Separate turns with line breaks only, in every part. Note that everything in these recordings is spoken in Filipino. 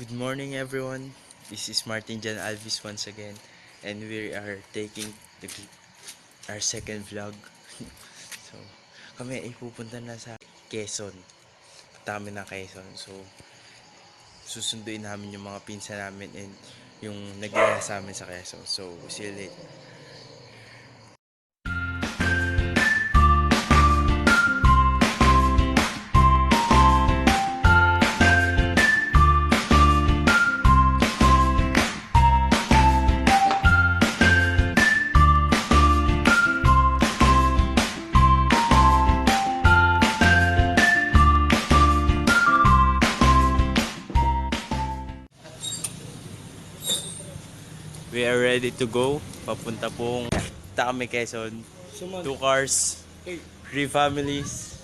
Good morning everyone. This is Martin Jan Alvis once again, and we are taking our second vlog. So, kami ay pupunta na sa Quezon. Punta kami ng Quezon. So, susunduin namin yung mga pinsan namin and yung nag-iaya sa amin sa Quezon. So, see you later. We are ready to go. Papunta pong kami Quezon. 2 cars, 3 families.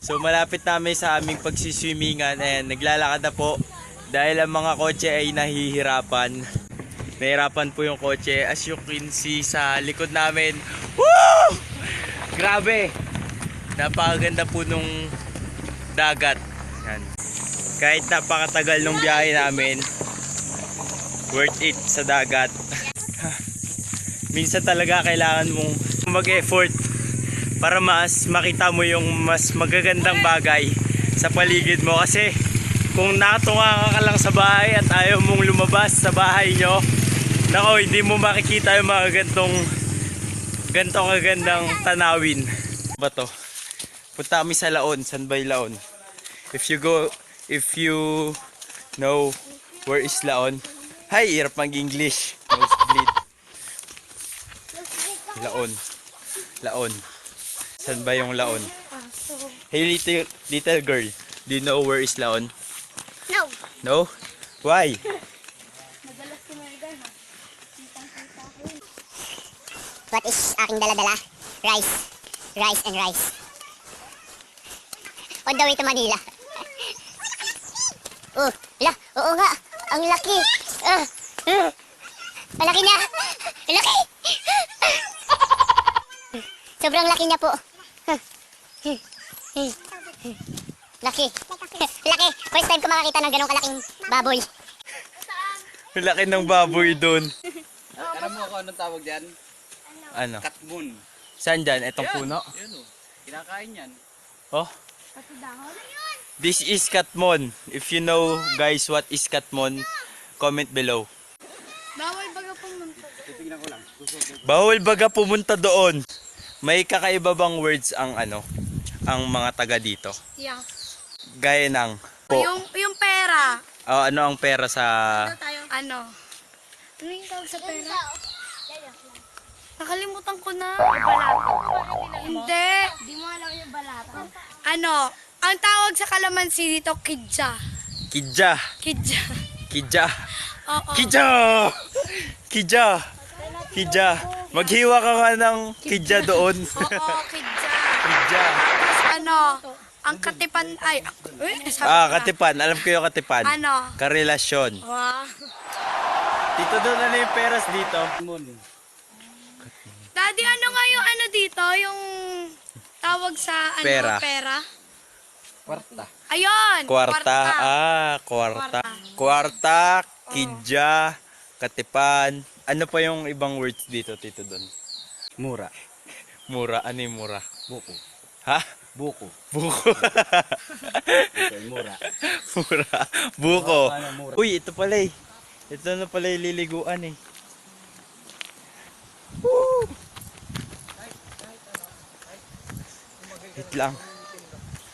So malapit namin sa aming pagsiswimmingan and naglalakad na po dahil ang mga kotse ay nahihirapan. Nahirapan po yung kotse as you can see sa likod namin. Woo! Grabe! Napakaganda po nung dagat. Yan. Kahit napakatagal nung biyahe namin, worth it sa dagat. Minsan talaga kailangan mong mag-effort para mas makita mo yung mas magagandang bagay sa paligid mo, kasi kung natunga ka lang sa bahay at ayaw mong lumabas sa bahay nyo, nako, hindi mo makikita yung mga gantong kagandang tanawin. Ba to? Punta kami sa Laon, Sanbay Laon. If you know where is Laon. Hi, hirap mag-English. Laon. Saan ba yung Laon? Hey little girl, do you know where is Laon?
No.
No? Why?
What is aking dala-dala? Rice. Rice and rice. On the way to Manila. Oh, oo nga. Ang laki. Ang laki niya. Ang laki. Sobrang laki niya po. Laki. Laki. First time ko makakita ng ganong kalaking baboy.
Laki ng baboy doon.
Alam mo kung anong tawag dyan?
Ano?
Katmun.
Saan dyan? Itong puno?
Yan o. Kinakain yan.
Oh? This is Katmon. If you know guys what is Katmon, comment below.
Bawal baga pumunta.
Titignan ko lang.
Bawal baga pumunta doon. May kakaiba bang words ang ang mga taga dito?
Yeah.
Gaya ng po.
Yung pera.
Ano ang pera sa...
Ano? Ano yung tawag sa pera? Nakalimutan ko na. Hindi. Hindi mo alam yung balata. Ano? Ang tawag sa kalamansi dito, kidja.
Kidja.
Kidja.
Kidja.
Oo.
Kidja! Kidja! Kidja. Maghiwa ka nga ng kidja doon.
Oo, kidja.
Kidja.
Tapos ano? Ang katipan ay... sabi ko na.
Katipan. Alam ko yung katipan.
Ano?
Karelasyon.
Wow.
Dito doon ano yung peras dito?
Daddy, ano nga yung ano dito? Yung tawag sa ano?
Pera.
Pera?
Kwarta.
Ayun!
Kwarta. Kwarta. Kwarta, kidja, katipan. Ano pa yung ibang words dito, Tito Don?
Mura.
Mura. Ano yung mura?
Buko.
Ha?
Buko.
Buko.
Ito yung mura.
Mura. Buko.
Mura.
Uy, ito pala eh. Ito na pala yung liliguan eh. Woo! Wait lang.